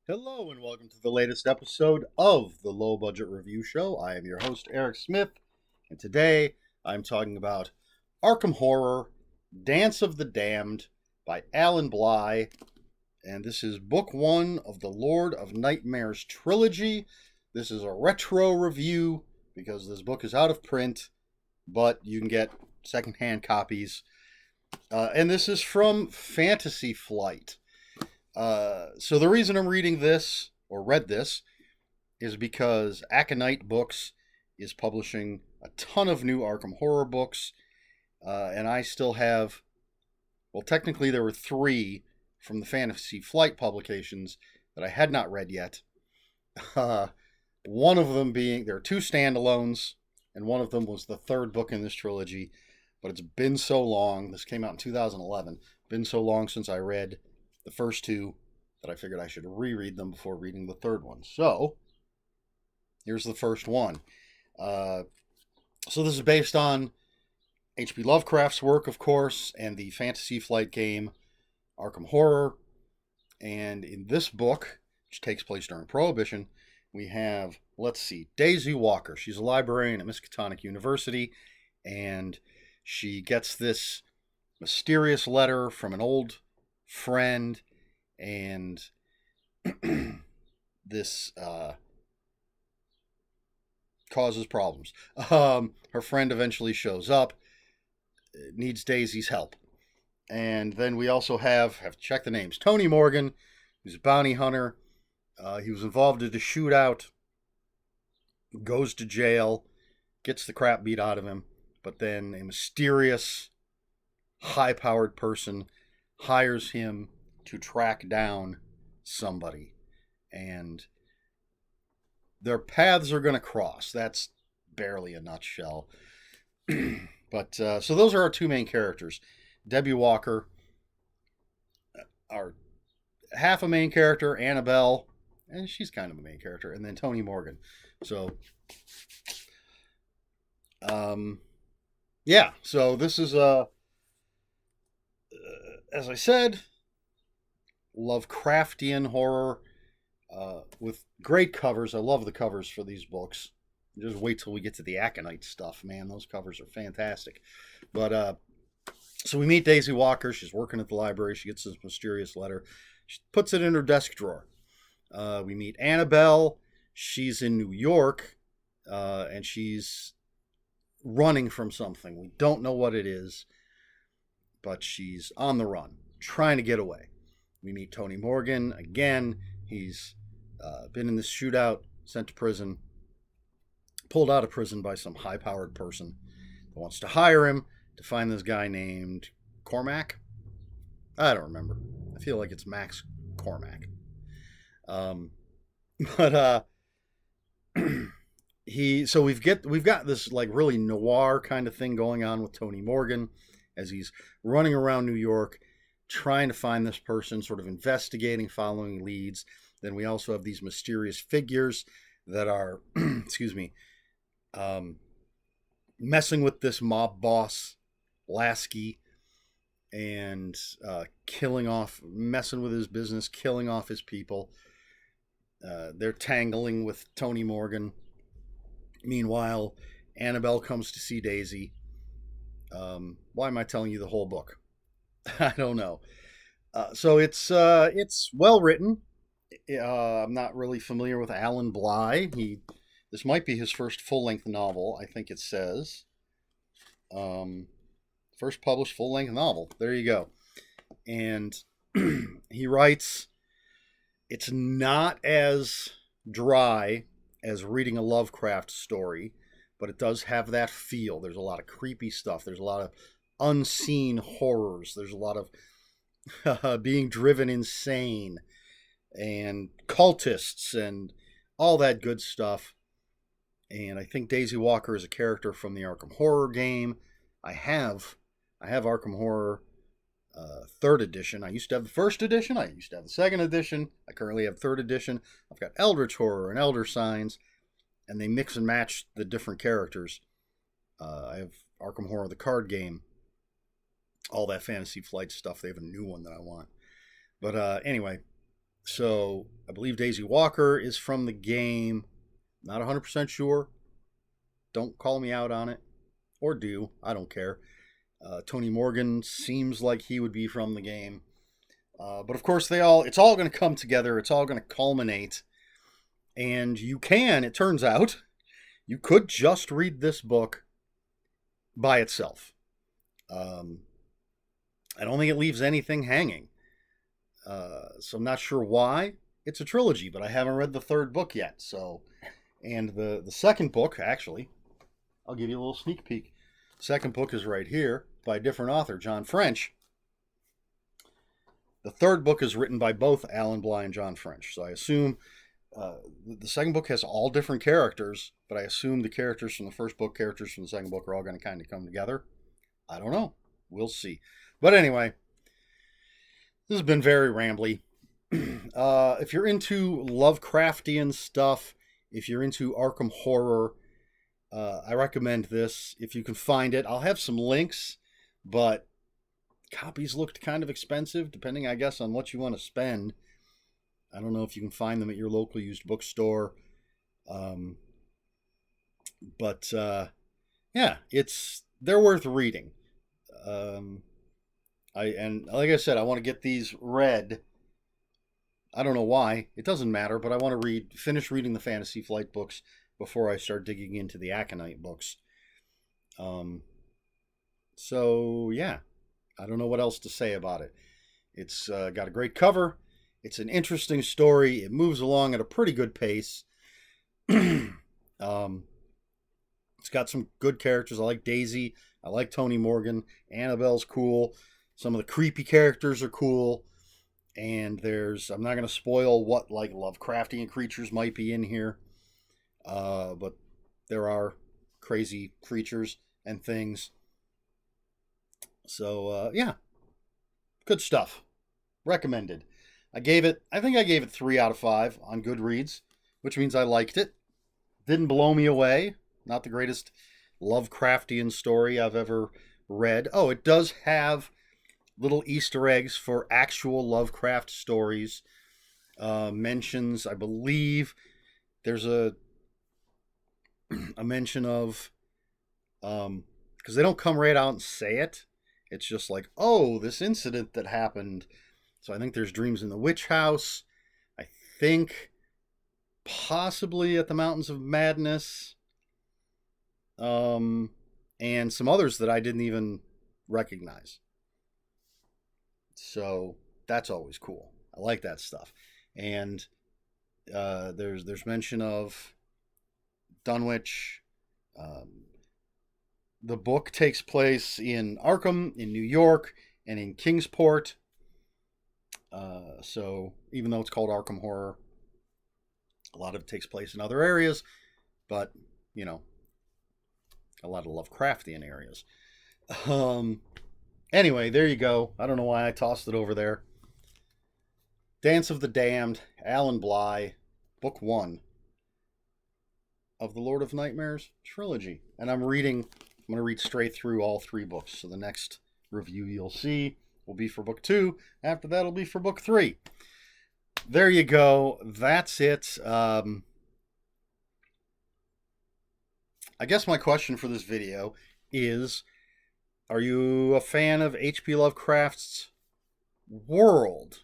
Hello and welcome to the latest episode of the Low Budget Review Show. I am your host, Eric Smith, and today I'm talking about Arkham Horror Dance of the Damned by Alan Bligh. And this is book one of the Lord of Nightmares trilogy. This is a retro review because this book is out of print, but you can get secondhand copies. And this is from Fantasy Flight. So the reason I'm reading this, or read this, is because Aconite Books is publishing a ton of new Arkham Horror books, and I still have, well, technically there were three from the Fantasy Flight publications that I had not read yet. One of them being, there are two standalones, and one of them was the third book in this trilogy, but it's been so long, this came out in 2011, been so long since I read the first two that I figured I should reread them before reading the third one. So, here's the first one. So this is based on H.P. Lovecraft's work, of course, and the Fantasy Flight game Arkham Horror. And in this book, which takes place during Prohibition, we have, let's see, Daisy Walker. She's a librarian at Miskatonic University, and she gets this mysterious letter from an old friend, and this causes problems. Her friend eventually shows up, needs Daisy's help. And then we also have to check the names, Tony Morgan, who's a bounty hunter. He was involved in a shootout, goes to jail, gets the crap beat out of him, but then a mysterious, high-powered person hires him to track down somebody, and their paths are going to cross. That's barely a nutshell. But so those are our two main characters. Debbie Walker, our half a main character, Annabelle, and she's kind of a main character, and then Tony Morgan. So yeah, so this is as I said, Lovecraftian horror with great covers. I love the covers for these books. Just wait till we get to the Aconite stuff, man. Those covers are fantastic. But so we meet Daisy Walker. She's working at the library. She gets this mysterious letter. She puts it in her desk drawer. We meet Annabelle. She's in New York, and she's running from something. We don't know what it is, but she's on the run, trying to get away. We meet Tony Morgan again. He's been in this shootout, sent to prison, pulled out of prison by some high-powered person that wants to hire him to find this guy named Cormac. I don't remember. I feel like it's Max Cormac. But so we've got this like really noir kind of thing going on with Tony Morgan as he's running around New York trying to find this person, sort of investigating, following leads. Then we also have these mysterious figures that are, excuse me, messing with this mob boss, Lasky, and messing with his business, killing off his people. They're tangling with Tony Morgan. Meanwhile, Annabelle comes to see Daisy. Why am I telling you the whole book? I don't know. So it's well written. I'm not really familiar with Alan Bligh. This might be his first full length novel. I think it says first published full length novel. There you go. And he writes. It's not as dry as reading a Lovecraft story, but it does have that feel. There's a lot of creepy stuff. There's a lot of unseen horrors. There's a lot of being driven insane and cultists and all that good stuff. And I think Daisy Walker is a character from the Arkham Horror game. I have Arkham Horror third edition. I used to have the first edition. I used to have the second edition. I currently have third edition. I've got Eldritch Horror and Elder Signs, and they mix and match the different characters. I have Arkham Horror, the card game, all that Fantasy Flight stuff. They have a new one that I want. But anyway, So I believe Daisy Walker is from the game. Not 100% sure. Don't call me out on it. Or do. I don't care. Tony Morgan seems like he would be from the game. But of course, it's all going to come together. It's all going to culminate. And it turns out, you could just read this book by itself. I don't think it leaves anything hanging. So I'm not sure why it's a trilogy, but I haven't read the third book yet. And the second book, actually, I'll give you a little sneak peek. Second book is right here by a different author, John French. The third book is written by both Alan Bligh and John French. So I assume the second book has all different characters, but I assume the characters from the first book, characters from the second book are all going to kind of come together. I don't know. We'll see. But anyway, this has been very rambly. If you're into Lovecraftian stuff, if you're into Arkham horror, I recommend this if you can find it. I'll have some links, but copies looked kind of expensive, depending, I guess, on what you want to spend. I don't know if you can find them at your local used bookstore. But yeah, they're worth reading. And like I said, I want to get these read. I don't know why. It doesn't matter, but I want to finish reading the Fantasy Flight books before I start digging into the Aconite books. So yeah, I don't know what else to say about it. It's got a great cover. It's an interesting story. It moves along at a pretty good pace. It's got some good characters. I like Daisy. I like Tony Morgan. Annabelle's cool. Some of the creepy characters are cool. And I'm not going to spoil what like Lovecraftian creatures might be in here. But there are crazy creatures and things. So, yeah. Good stuff. Recommended. I think I gave it 3 out of 5 on Goodreads, which means I liked it. Didn't blow me away. Not the greatest Lovecraftian story I've ever read. Oh, it does have little Easter eggs for actual Lovecraft stories. Mentions, I believe, there's a mention of, because they don't come right out and say it. It's just like, oh, this incident that happened. So I think there's dreams in the witch house. I think possibly at the Mountains of Madness. And some others that I didn't even recognize. So that's always cool. I like that stuff. And there's mention of Dunwich. The book takes place in Arkham, in New York, and in Kingsport. So even though it's called Arkham Horror, a lot of it takes place in other areas, but, a lot of Lovecraftian areas. Anyway, there you go. I don't know why I tossed it over there. Dance of the Damned, Alan Bligh, Book 1 of the Lord of Nightmares trilogy. And I'm going to read straight through all 3 books. So the next review you'll see will be for Book 2. After that, it'll be for Book 3. There you go. That's it. I guess my question for this video is, are you a fan of H.P. Lovecraft's world?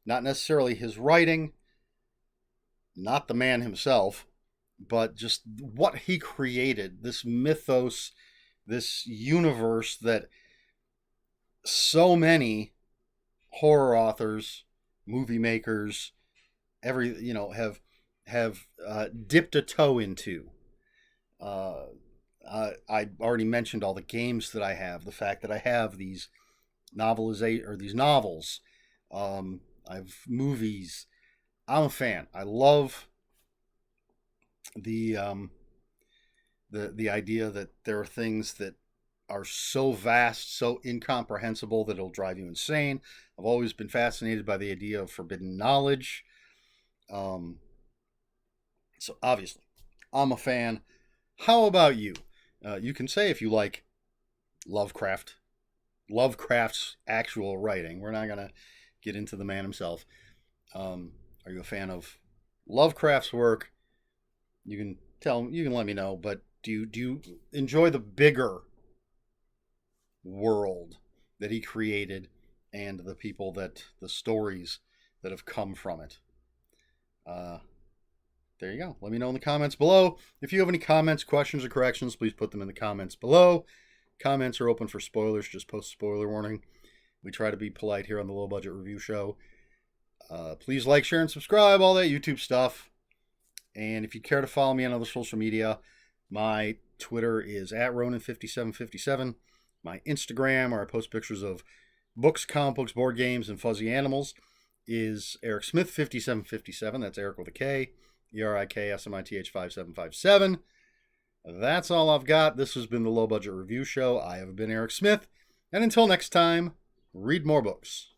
Not necessarily his writing, not the man himself, but just what he created, this mythos, this universe that so many horror authors, movie makers, have dipped a toe into. I already mentioned all the games that I have, the fact that I have these novels. I have movies. I'm a fan. I love the idea that there are things that are so vast, so incomprehensible that it'll drive you insane. I've always been fascinated by the idea of forbidden knowledge. So obviously, I'm a fan. How about you? You can say if you like Lovecraft's actual writing. We're not going to get into the man himself. Are you a fan of Lovecraft's work? You can let me know. But do you enjoy the bigger world that he created and the stories that have come from it? There you go. Let me know in the comments below. If you have any comments, questions, or corrections, please put them in the comments below. Comments are open for spoilers. Just post spoiler warning. We try to be polite here on the Low Budget Review Show. Please like, share, and subscribe, all that YouTube stuff. And if you care to follow me on other social media, my Twitter is @Ronan5757. My Instagram, where I post pictures of books, comic books, board games, and fuzzy animals, is Eric Smith 5757. That's Eric with a K. ERIKSMITH 5757. That's all I've got. This has been the Low Budget Review Show. I have been Eric Smith. And until next time, read more books.